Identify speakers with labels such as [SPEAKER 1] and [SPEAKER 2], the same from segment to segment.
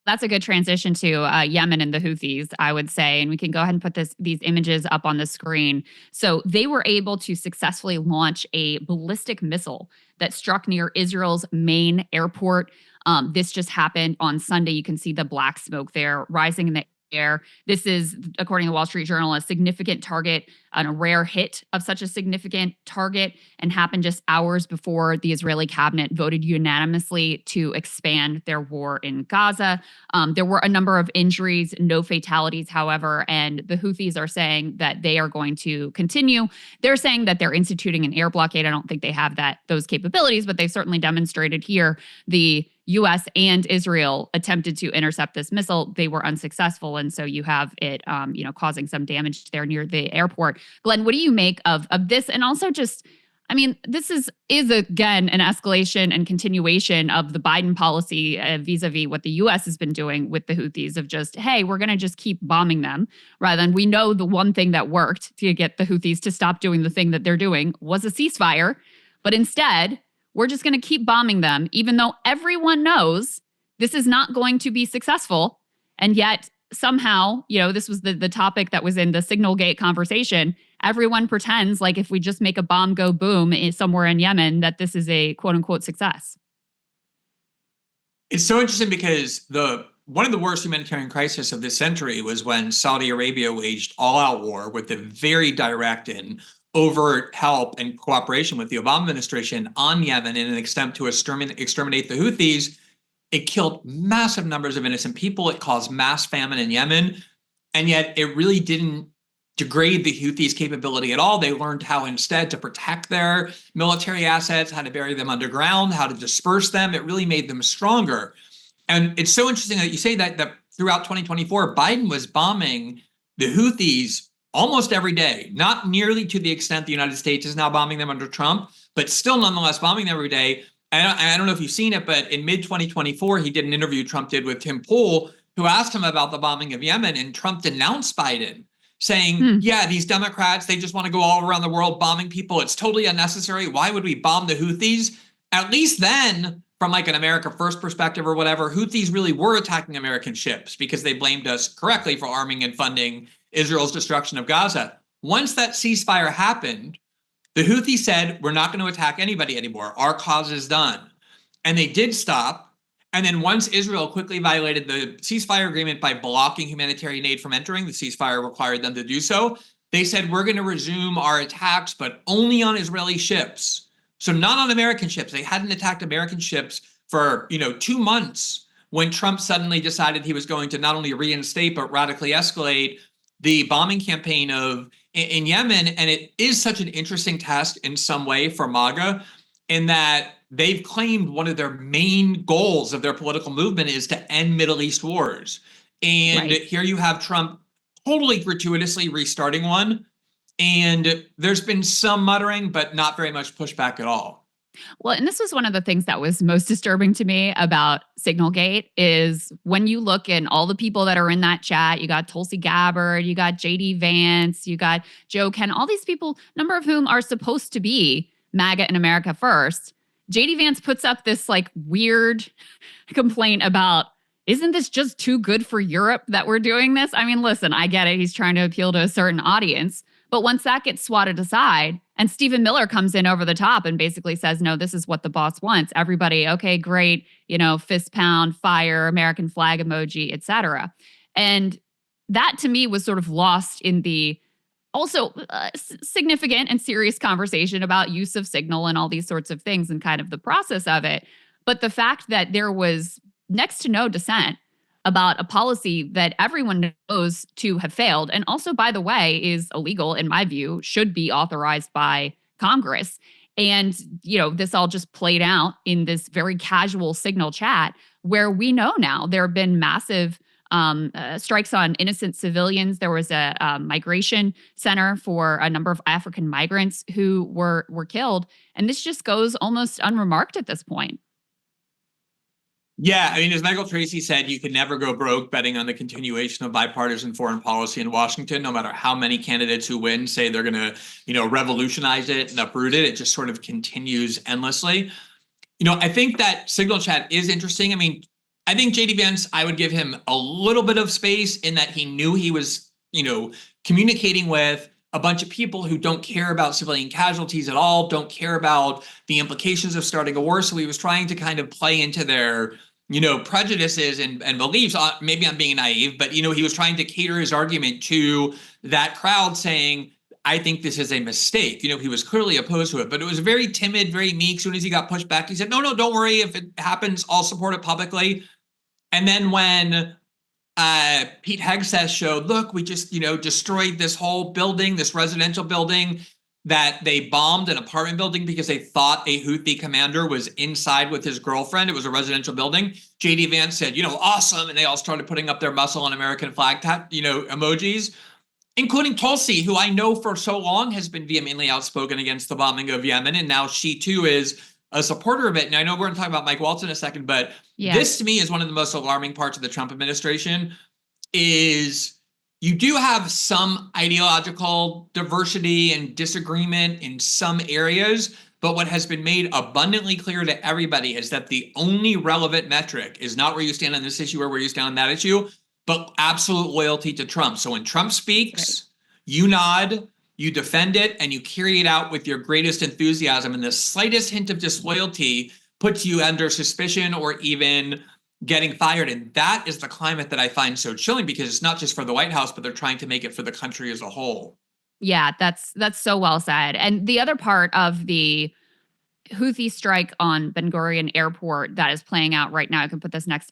[SPEAKER 1] That's a good transition to Yemen and the Houthis, I would say. And we can go ahead and put these images up on the screen. So they were able to successfully launch a ballistic missile that struck near Israel's main airport. This just happened on Sunday. You can see the black smoke there rising in the air. This is, according to the Wall Street Journal, a significant target and a rare hit of such a significant target, and happened just hours before the Israeli cabinet voted unanimously to expand their war in Gaza. There were a number of injuries, no fatalities, however, and the Houthis are saying that they are going to continue. They're saying that they're instituting an air blockade. I don't think they have those capabilities, but they certainly demonstrated here. The U.S. and Israel attempted to intercept this missile. They were unsuccessful, and so you have it, causing some damage there near the airport. Glenn, what do you make of this? And also just, I mean, this is again an escalation and continuation of the Biden policy vis-a-vis what the U.S. has been doing with the Houthis of just, hey, we're going to just keep bombing them, rather than we know the one thing that worked to get the Houthis to stop doing the thing that they're doing was a ceasefire. But instead, we're just going to keep bombing them, even though everyone knows this is not going to be successful. And yet somehow, this was the topic that was in the Signalgate conversation. Everyone pretends like if we just make a bomb go boom somewhere in Yemen, that this is a quote unquote success.
[SPEAKER 2] It's so interesting because one of the worst humanitarian crises of this century was when Saudi Arabia waged all-out war with a very direct and overt help and cooperation with the Obama administration on Yemen in an attempt to exterminate the Houthis. It killed massive numbers of innocent people. It caused mass famine in Yemen. And yet it really didn't degrade the Houthis' capability at all. They learned how instead to protect their military assets, how to bury them underground, how to disperse them. It really made them stronger. And it's so interesting that you say that throughout 2024, Biden was bombing the Houthis almost every day, not nearly to the extent the United States is now bombing them under Trump, but still nonetheless bombing them every day. And I don't know if you've seen it, but in mid-2024, he did an interview Trump did with Tim Pool, who asked him about the bombing of Yemen, and Trump denounced Biden, saying, yeah, these Democrats, they just want to go all around the world bombing people. It's totally unnecessary. Why would we bomb the Houthis? At least then, from like an America First perspective or whatever, Houthis really were attacking American ships because they blamed us correctly for arming and funding Israel's destruction of Gaza. Once that ceasefire happened, the Houthis said, we're not going to attack anybody anymore. Our cause is done. And they did stop. And then once Israel quickly violated the ceasefire agreement by blocking humanitarian aid from entering, the ceasefire required them to do so. They said, we're going to resume our attacks, but only on Israeli ships. So not on American ships. They hadn't attacked American ships for, 2 months when Trump suddenly decided he was going to not only reinstate, but radically escalate the bombing campaign in Yemen. And it is such an interesting test in some way for MAGA, in that they've claimed one of their main goals of their political movement is to end Middle East wars. And Here you have Trump totally gratuitously restarting one. And there's been some muttering, but not very much pushback at all.
[SPEAKER 1] Well, and this was one of the things that was most disturbing to me about Signalgate is when you look in all the people that are in that chat, you got Tulsi Gabbard, you got JD Vance, you got Joe Ken, all these people, number of whom are supposed to be MAGA and America First. JD Vance puts up this like weird complaint about, isn't this just too good for Europe that we're doing this? I mean, listen, I get it. He's trying to appeal to a certain audience. But once that gets swatted aside and Stephen Miller comes in over the top and basically says, no, this is what the boss wants. Everybody, okay, great, fist pound, fire, American flag emoji, et cetera. And that to me was sort of lost in the also significant and serious conversation about use of signal and all these sorts of things and kind of the process of it. But the fact that there was next to no dissent about a policy that everyone knows to have failed, and also, by the way, is illegal, in my view, should be authorized by Congress. And, this all just played out in this very casual Signal chat where we know now there have been massive strikes on innocent civilians. There was a migration center for a number of African migrants who were killed. And this just goes almost unremarked at this point.
[SPEAKER 2] Yeah, I mean, as Michael Tracy said, you can never go broke betting on the continuation of bipartisan foreign policy in Washington, no matter how many candidates who win say they're going to, revolutionize it and uproot it. It just sort of continues endlessly. I think that Signal chat is interesting. I mean, I think JD Vance, I would give him a little bit of space in that he knew he was, communicating with a bunch of people who don't care about civilian casualties at all, don't care about the implications of starting a war. So he was trying to kind of play into their, prejudices and beliefs. Maybe I'm being naive, but, he was trying to cater his argument to that crowd saying, I think this is a mistake. He was clearly opposed to it, but it was very timid, very meek. As soon as he got pushed back, he said, no, don't worry. If it happens, I'll support it publicly. And then when Pete Hegseth showed, look, we just, destroyed this whole building, this residential building that they bombed, an apartment building, because they thought a Houthi commander was inside with his girlfriend. It was a residential building. JD Vance said, awesome. And they all started putting up their muscle and American flag, emojis, including Tulsi, who I know for so long has been vehemently outspoken against the bombing of Yemen. And now she too is a supporter of it. And I know we're going to talk about Mike Waltz in a second, but this to me is one of the most alarming parts of the Trump administration is you do have some ideological diversity and disagreement in some areas, but what has been made abundantly clear to everybody is that the only relevant metric is not where you stand on this issue or where you stand on that issue, but absolute loyalty to Trump. So when Trump speaks, you nod, you defend it, and you carry it out with your greatest enthusiasm. And the slightest hint of disloyalty puts you under suspicion or even getting fired. And that is the climate that I find so chilling, because it's not just for the White House, but they're trying to make it for the country as a whole.
[SPEAKER 1] Yeah, that's so well said. And the other part of the Houthi strike on Ben Gurion Airport that is playing out right now, I can put this next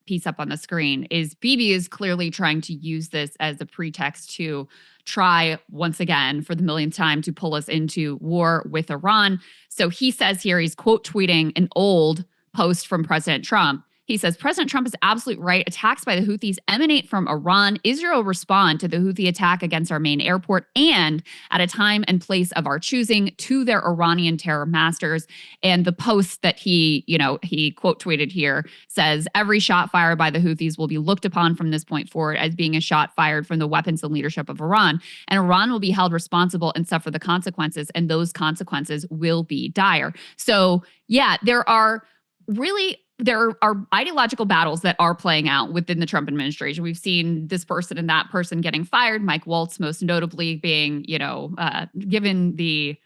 [SPEAKER 1] piece up on the screen, is Bibi is clearly trying to use this as a pretext to try once again for the millionth time to pull us into war with Iran. So he says here, he's quote tweeting an old post from President Trump. He says, President Trump is absolutely right. Attacks by the Houthis emanate from Iran. Israel respond to the Houthi attack against our main airport and at a time and place of our choosing to their Iranian terror masters. And the post that he quote tweeted here says, every shot fired by the Houthis will be looked upon from this point forward as being a shot fired from the weapons and leadership of Iran. And Iran will be held responsible and suffer the consequences. And those consequences will be dire. So yeah, there are ideological battles that are playing out within the Trump administration. We've seen this person and that person getting fired, Mike Waltz most notably being, given the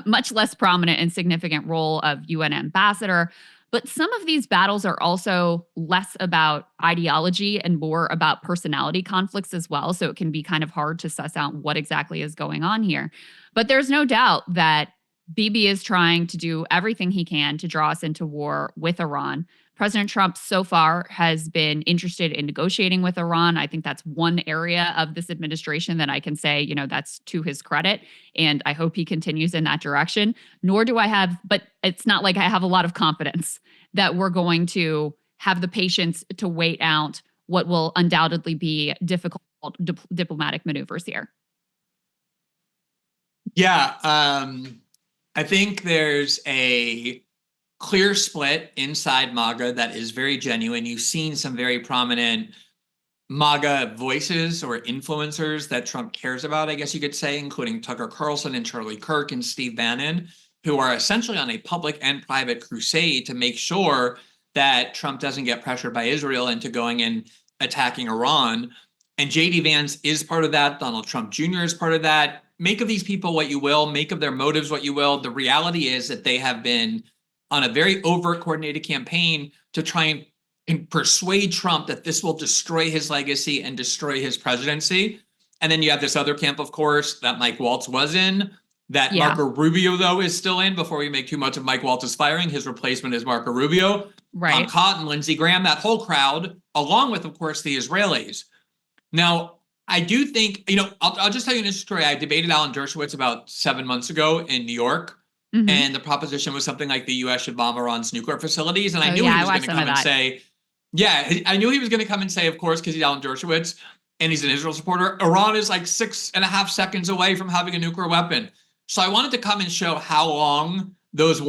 [SPEAKER 1] much less prominent and significant role of UN ambassador. But some of these battles are also less about ideology and more about personality conflicts as well. So it can be kind of hard to suss out what exactly is going on here. But there's no doubt that Bibi is trying to do everything he can to draw us into war with Iran. President Trump so far has been interested in negotiating with Iran. I think that's one area of this administration that I can say, that's to his credit. And I hope he continues in that direction. But it's not like I have a lot of confidence that we're going to have the patience to wait out what will undoubtedly be difficult diplomatic maneuvers here.
[SPEAKER 2] Yeah. I think there's a clear split inside MAGA that is very genuine. You've seen some very prominent MAGA voices or influencers that Trump cares about, I guess you could say, including Tucker Carlson and Charlie Kirk and Steve Bannon, who are essentially on a public and private crusade to make sure that Trump doesn't get pressured by Israel into going and attacking Iran. And JD Vance is part of that. Donald Trump Jr. is part of that. Make of these people what you will, make of their motives what you will. The reality is that they have been on a very overt, coordinated campaign to try and persuade Trump that this will destroy his legacy and destroy his presidency. And then you have this other camp, of course, that Mike Waltz was in, that Marco Rubio, though, is still in. Before we make too much of Mike Waltz's firing, his replacement is Marco Rubio.
[SPEAKER 1] Right.
[SPEAKER 2] Tom Cotton, Lindsey Graham, that whole crowd, along with, of course, the Israelis. Now, I do think, I'll just tell you an interesting story. I debated Alan Dershowitz about 7 months ago in New York. Mm-hmm. And the proposition was something like the U.S. should bomb Iran's nuclear facilities. And I knew he was going to come and say, I knew he was going to come and say, of course, because he's Alan Dershowitz and he's an Israel supporter, Iran is like 6.5 seconds away from having a nuclear weapon. So I wanted to come and show how long those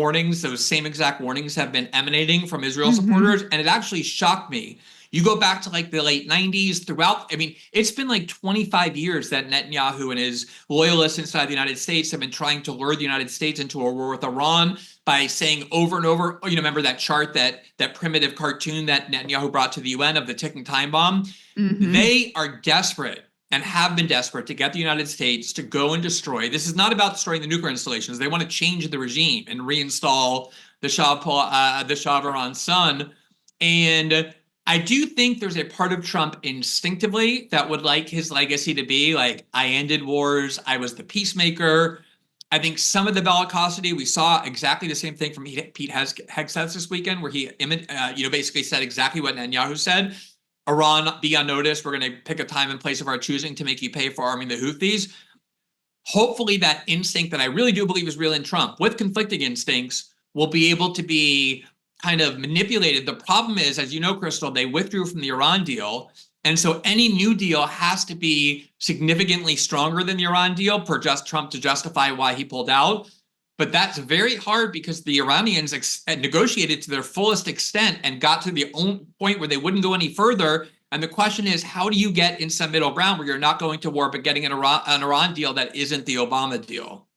[SPEAKER 2] same exact warnings have been emanating from Israel supporters. And it actually shocked me. You go back to like the late 90s throughout. I mean, it's been like 25 years that Netanyahu and his loyalists inside the United States have been trying to lure the United States into a war with Iran by saying over and over, remember that chart, that primitive cartoon that Netanyahu brought to the UN of the ticking time bomb? They are desperate and have been desperate to get the United States to go and destroy. This is not about destroying the nuclear installations. They want to change the regime and reinstall the Shah of Iran's son. And I do think there's a part of Trump instinctively that would like his legacy to be like, I ended wars, I was the peacemaker. I think some of the bellicosity, we saw exactly the same thing from Pete Hegseth this weekend, where he basically said exactly what Netanyahu said. Iran, be on notice. We're going to pick a time and place of our choosing to make you pay for arming the Houthis. Hopefully that instinct that I really do believe is real in Trump, with conflicting instincts, will be able to be kind of manipulated. The problem is, as you know, Krystal, they withdrew from the Iran deal. And so any new deal has to be significantly stronger than the Iran deal for Trump to justify why he pulled out. But that's very hard because the Iranians negotiated to their fullest extent and got to the own point where they wouldn't go any further. And the question is, how do you get in some middle ground where you're not going to war, but getting an Iran deal that isn't the Obama deal?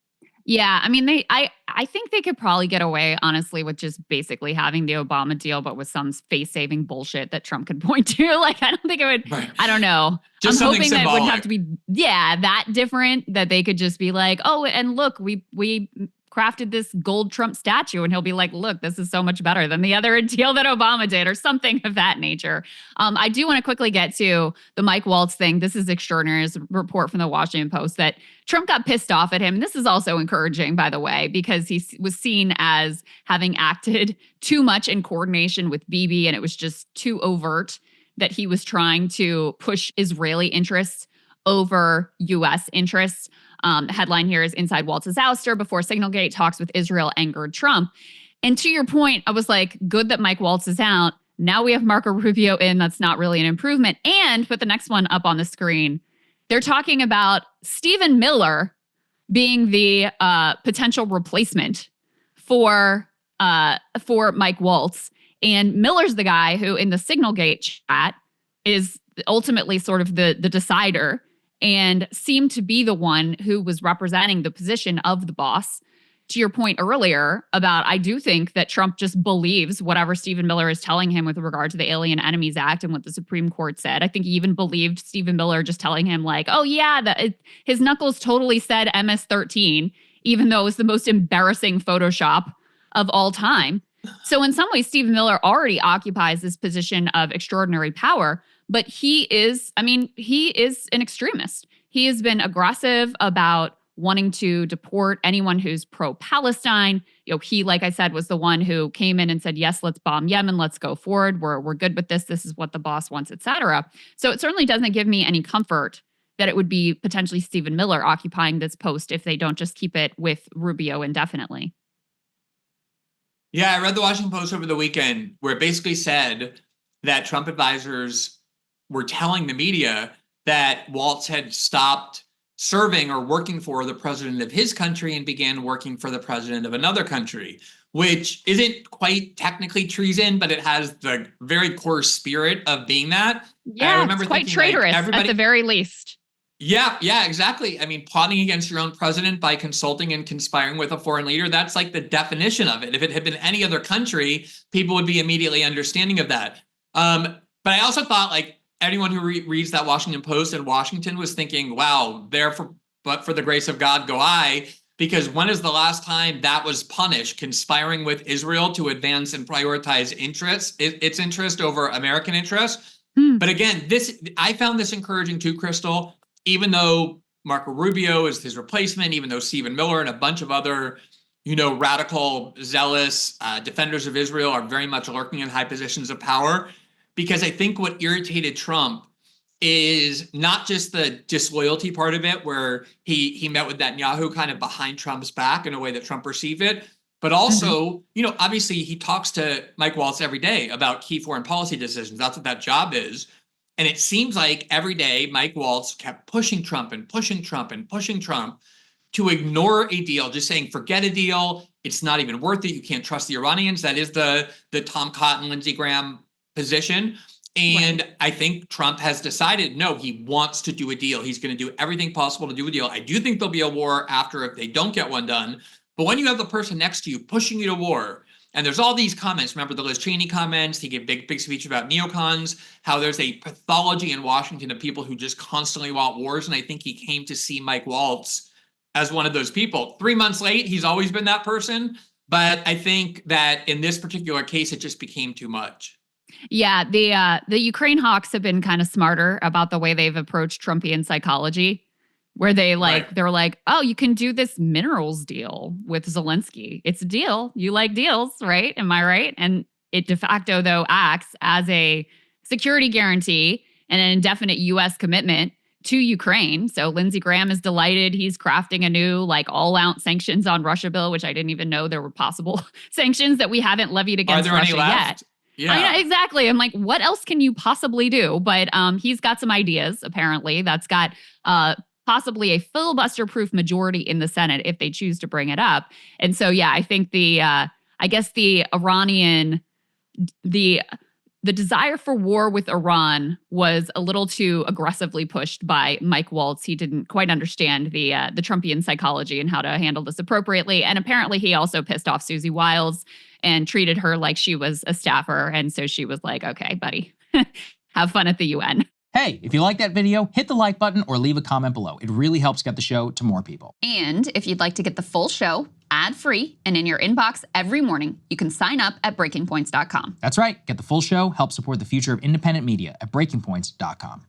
[SPEAKER 1] Yeah, I mean, I think they could probably get away, honestly, with just basically having the Obama deal, but with some face-saving bullshit that Trump could point to. Like, I don't think it would, right. I don't know.
[SPEAKER 2] Just
[SPEAKER 1] I'm hoping
[SPEAKER 2] symbolic.
[SPEAKER 1] that it wouldn't have to be, that different, that they could just be like, oh, and look, we crafted this gold Trump statue, and he'll be like, look, this is so much better than the other deal that Obama did, or something of that nature. I do want to quickly get to the Mike Waltz thing. This is extraordinary. It's a report from the Washington Post that Trump got pissed off at him. And this is also encouraging, by the way, because he was seen as having acted too much in coordination with Bibi, and it was just too overt that he was trying to push Israeli interests over U.S. interests. Headline here is Inside Waltz's Ouster before Signalgate talks with Israel angered Trump. And to your point, I was like, good that Mike Waltz is out. Now we have Marco Rubio in. That's not really an improvement. And put the next one up on the screen. They're talking about Stephen Miller being the potential replacement for Mike Waltz. And Miller's the guy who in the Signalgate chat is ultimately sort of the decider and seemed to be the one who was representing the position of the boss. To your point earlier about, I do think that Trump just believes whatever Stephen Miller is telling him with regard to the Alien Enemies Act and what the Supreme Court said. I think he even believed Stephen Miller just telling him like, oh yeah, his knuckles totally said MS-13, even though it was the most embarrassing Photoshop of all time. So in some ways, Stephen Miller already occupies this position of extraordinary power. But he is an extremist. He has been aggressive about wanting to deport anyone who's pro-Palestine. He, like I said, was the one who came in and said, yes, let's bomb Yemen. Let's go forward. We're good with this. This is what the boss wants, et cetera. So it certainly doesn't give me any comfort that it would be potentially Stephen Miller occupying this post if they don't just keep it with Rubio indefinitely.
[SPEAKER 2] Yeah, I read the Washington Post over the weekend where it basically said that Trump advisors were telling the media that Waltz had stopped serving or working for the president of his country and began working for the president of another country, which isn't quite technically treason, but it has the very core spirit of being that.
[SPEAKER 1] Yeah, I remember it's quite traitorous at the very least.
[SPEAKER 2] Yeah, exactly. I mean, plotting against your own president by consulting and conspiring with a foreign leader, that's like the definition of it. If it had been any other country, people would be immediately understanding of that. But I also thought like, anyone who reads that Washington Post in Washington was thinking, wow, but for the grace of God go I, because when is the last time that was punished, conspiring with Israel to advance and prioritize its interest over American interests? But again, I found this encouraging too, Krystal, even though Marco Rubio is his replacement, even though Stephen Miller and a bunch of other radical, zealous defenders of Israel are very much lurking in high positions of power. Because I think what irritated Trump is not just the disloyalty part of it, where he met with Netanyahu kind of behind Trump's back in a way that Trump perceived it, but also, obviously he talks to Mike Waltz every day about key foreign policy decisions. That's what that job is. And it seems like every day Mike Waltz kept pushing Trump and pushing Trump and pushing Trump to ignore a deal, just saying, forget a deal. It's not even worth it. You can't trust the Iranians. That is the Tom Cotton, Lindsey Graham position. And
[SPEAKER 1] Right.
[SPEAKER 2] I think Trump has decided, no, he wants to do a deal. He's going to do everything possible to do a deal. I do think there'll be a war after if they don't get one done. But when you have the person next to you pushing you to war, and there's all these comments, remember the Liz Cheney comments, he gave big speech about neocons, how there's a pathology in Washington of people who just constantly want wars. And I think he came to see Mike Waltz as one of those people. 3 months late, he's always been that person. But I think that in this particular case, it just became too much.
[SPEAKER 1] Yeah, the Ukraine hawks have been kind of smarter about the way they've approached Trumpian psychology, where they're like, oh, you can do this minerals deal with Zelensky. It's a deal. You like deals, right? Am I right? And it de facto though acts as a security guarantee and an indefinite U.S. commitment to Ukraine. So Lindsey Graham is delighted. He's crafting a new like all-out sanctions on Russia bill, which I didn't even know there were possible sanctions that we haven't levied against Russia yet.
[SPEAKER 2] Yeah,
[SPEAKER 1] I know, exactly. I'm like, what else can you possibly do? But he's got some ideas, apparently, that's got possibly a filibuster-proof majority in the Senate if they choose to bring it up. And so, yeah, I think I guess the Iranian, the desire for war with Iran was a little too aggressively pushed by Mike Waltz. He didn't quite understand the Trumpian psychology and how to handle this appropriately. And apparently he also pissed off Susie Wiles and treated her like she was a staffer. And so she was like, okay, buddy, have fun at the UN.
[SPEAKER 3] Hey, if you like that video, hit the like button or leave a comment below. It really helps get the show to more people.
[SPEAKER 1] And if you'd like to get the full show ad-free and in your inbox every morning, you can sign up at breakingpoints.com.
[SPEAKER 3] That's right. Get the full show, help support the future of independent media at breakingpoints.com.